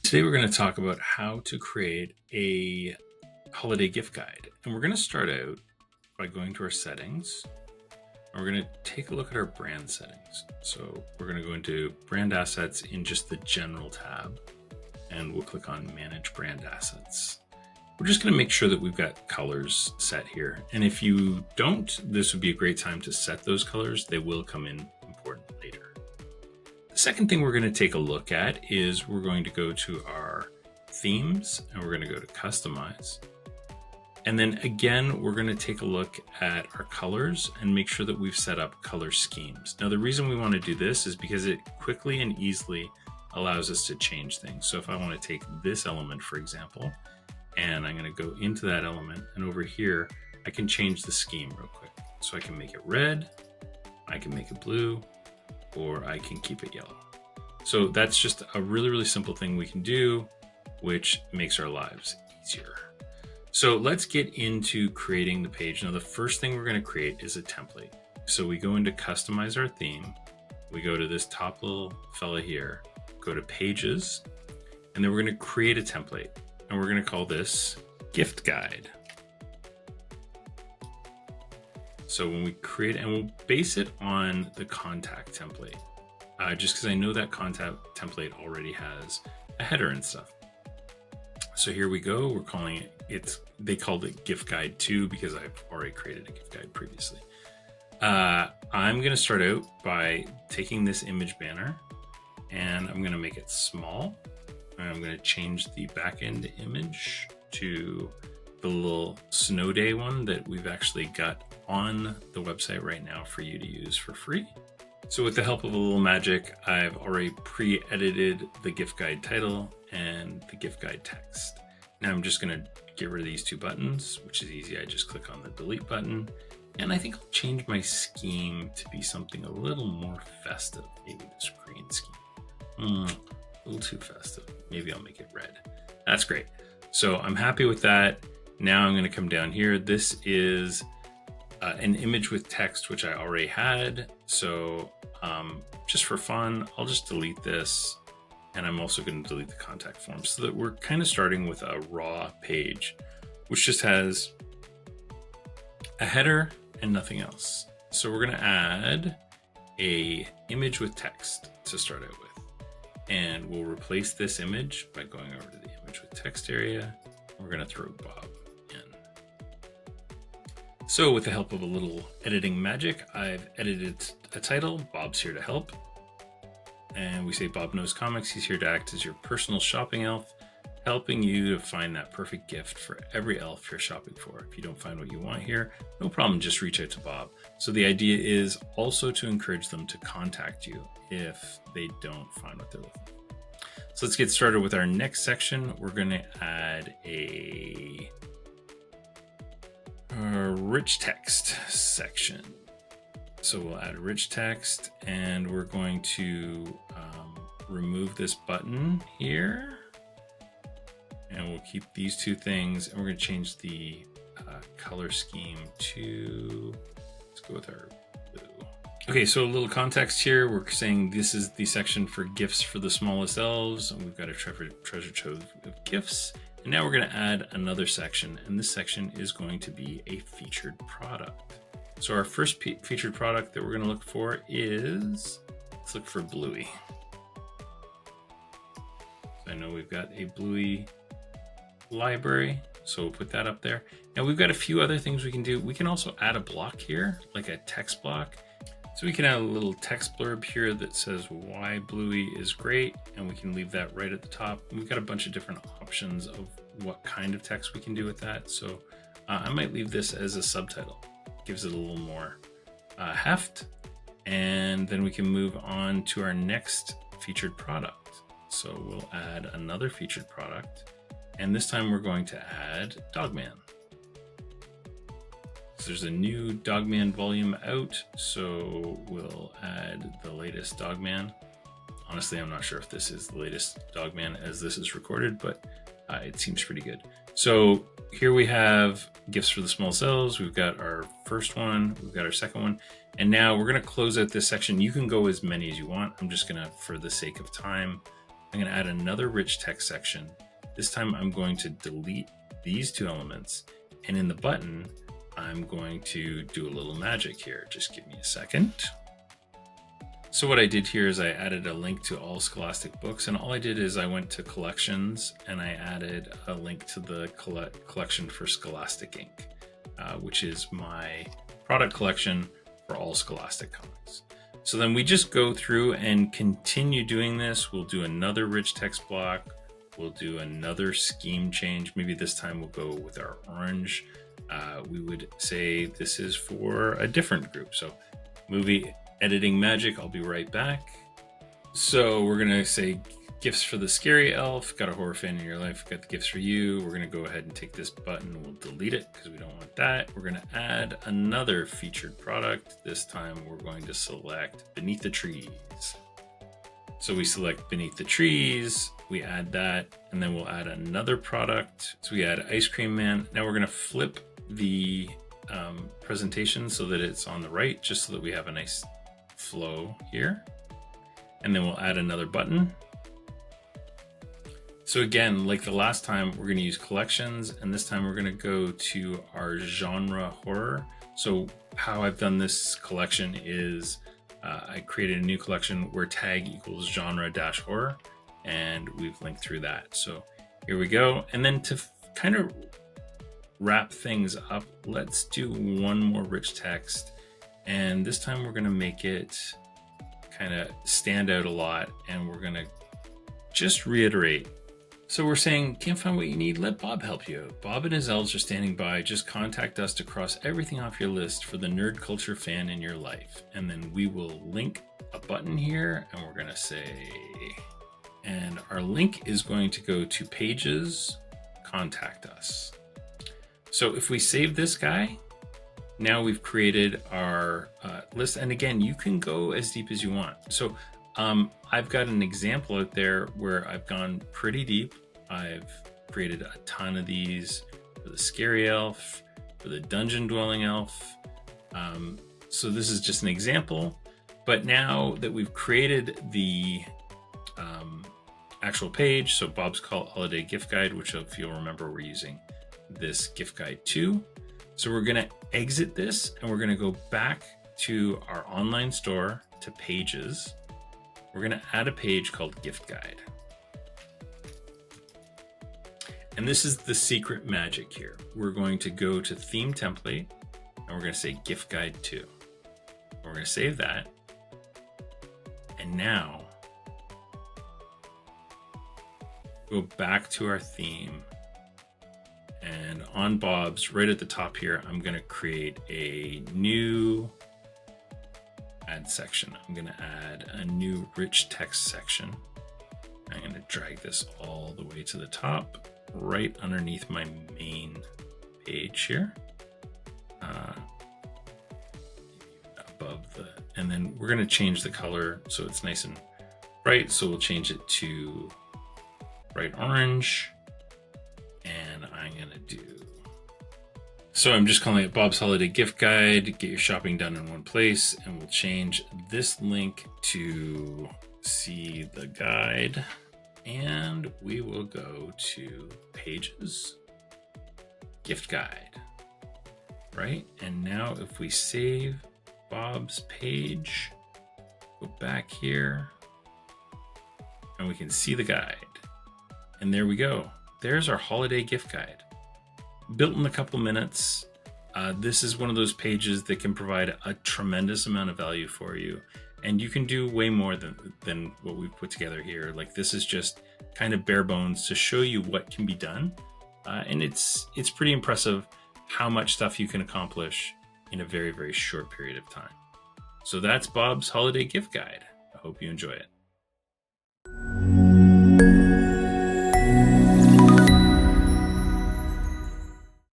Today we're going to talk about how to create a holiday gift guide. And we're going to start out by going to our settings. And we're going to take a look at our brand settings. So we're going to go into brand assets in just the general tab, and we'll click on manage brand assets. We're just going to make sure that we've got colors set here. And if you don't, this would be a great time to set those colors. They will come in important later. The second thing we're going to take a look at is we're going to go to our themes and we're going to go to customize. And then again, we're going to take a look at our colors and make sure that we've set up color schemes. Now, the reason we want to do this is because it quickly and easily allows us to change things. So if I want to take this element, for example, and I'm going to go into that element, and over here, I can change the scheme real quick. So I can make it red, I can make it blue, or I can keep it yellow. So that's just a really, really simple thing we can do, which makes our lives easier. So let's get into creating the page. Now, the first thing we're going to create is a template. So we go into customize our theme. We go to this top little fella here, go to pages, and then we're going to create a template. And we're going to call this gift guide. So when we create, and we'll base it on the contact template, just because I know that contact template already has a header and stuff. So here we go. We're calling it, they called it gift guide 2 because I've already created a gift guide previously. I'm going to start out by taking this image banner and I'm going to make it small. And I'm going to change the backend image to the little snow day one that we've actually got on the website right now for you to use for free. So with the help of a little magic, I've already pre-edited the gift guide title and the gift guide text. Now I'm just going to get rid of these two buttons, which is easy. I just click on the delete button, and I think I'll change my scheme to be something a little more festive. Maybe this green scheme. A little too festive. Maybe I'll make it red. That's great. So I'm happy with that. Now I'm going to come down here. This is an image with text, which I already had. So just for fun, I'll just delete this. And I'm also going to delete the contact form so that we're kind of starting with a raw page, which just has a header and nothing else. So we're going to add a image with text to start out with. And we'll replace this image by going over to the image with text area. We're going to throw Bob in. So with the help of a little editing magic, I've edited a title. Bob's here to help. And we say Bob knows comics. He's here to act as your personal shopping elf, helping you to find that perfect gift for every elf you're shopping for. If you don't find what you want here, no problem, just reach out to Bob. So the idea is also to encourage them to contact you if they don't find what they're looking for. So let's get started with our next section. We're going to add a rich text section. So we'll add rich text, and we're going to remove this button here. And we'll keep these two things, and we're going to change the color scheme to, let's go with our blue. Okay, so a little context here. We're saying this is the section for gifts for the smallest elves. And we've got a treasure trove of gifts. And now we're going to add another section, and this section is going to be a featured product. So our first featured product that we're going to look for is, let's look for Bluey. So I know we've got a Bluey library, so we'll put that up there. Now we've got a few other things we can do. We can also add a block here, like a text block. So we can add a little text blurb here that says why Bluey is great, and we can leave that right at the top. We've got a bunch of different options of what kind of text we can do with that. So I might leave this as a subtitle. Gives it a little more heft, and then we can move on to our next featured product. So we'll add another featured product, and this time we're going to add Dogman. So there's a new Dogman volume out, so we'll add the latest Dogman. Honestly, I'm not sure if this is the latest Dogman as this is recorded, but it seems pretty good. So here we have gifts for the small cells. We've got our first one, we've got our second one, and now we're going to close out this section. You can go as many as you want. I'm just going to, for the sake of time, I'm going to add another rich text section. This time I'm going to delete these two elements. And in the button, I'm going to do a little magic here. Just give me a second. So what I did here is I added a link to all Scholastic books, and all I did is I went to collections and I added a link to the collection for Scholastic Inc., which is my product collection for all Scholastic comics. So then we just go through and continue doing this. We'll do another rich text block. We'll do another scheme change. Maybe this time we'll go with our orange. We would say this is for a different group. So movie editing magic, I'll be right back. So we're gonna say gifts for the scary elf. Got a horror fan in your life, got the gifts for you. We're gonna go ahead and take this button, we'll delete it because we don't want that. We're gonna add another featured product. This time we're going to select Beneath the Trees. So we select Beneath the Trees, we add that, and then we'll add another product. So we add Ice Cream Man. Now we're gonna flip the presentation so that it's on the right, just so that we have a nice flow here. And then we'll add another button. So again, like the last time, we're going to use collections, and this time we're going to go to our genre horror. So how I've done this collection is I created a new collection where tag equals genre-horror, and we've linked through that. So here we go. And then to kind of wrap things up, let's do one more rich text. And this time we're going to make it kind of stand out a lot, and we're going to just reiterate. So we're saying, can't find what you need? Let Bob help you out. Bob and his elves are standing by. Just contact us to cross everything off your list for the nerd culture fan in your life. And then we will link a button here, and we're going to say, and our link is going to go to Pages, Contact Us. So if we save this guy, now we've created our list. And again, you can go as deep as you want. So I've got an example out there where I've gone pretty deep. I've created a ton of these for the scary elf, for the dungeon dwelling elf. So this is just an example. But now that we've created the actual page, so Bob's Holiday Gift Guide, which if you'll remember, we're using this gift guide too. So we're going to exit this, and we're going to go back to our online store to Pages. We're going to add a page called Gift Guide. And this is the secret magic here. We're going to go to Theme Template, and we're going to say Gift Guide 2. We're going to save that. And now go back to our theme. And on Bob's, right at the top here, I'm going to create a new add section. I'm going to add a new rich text section. I'm going to drag this all the way to the top, right underneath my main page here. Above the, and then we're going to change the color so it's nice and bright. So we'll change it to bright orange. And I'm going to do, so I'm just calling it Bob's Holiday Gift Guide. Get your shopping done in one place. And we'll change this link to see the guide. And we will go to Pages, Gift Guide, right? And now if we save Bob's page, go back here, and we can see the guide. And there we go. There's our holiday gift guide. Built in a couple minutes. This is one of those pages that can provide a tremendous amount of value for you. And you can do way more than what we've put together here. Like, this is just kind of bare bones to show you what can be done. And it's pretty impressive how much stuff you can accomplish in a very, very short period of time. So that's Bob's Holiday Gift Guide. I hope you enjoy it.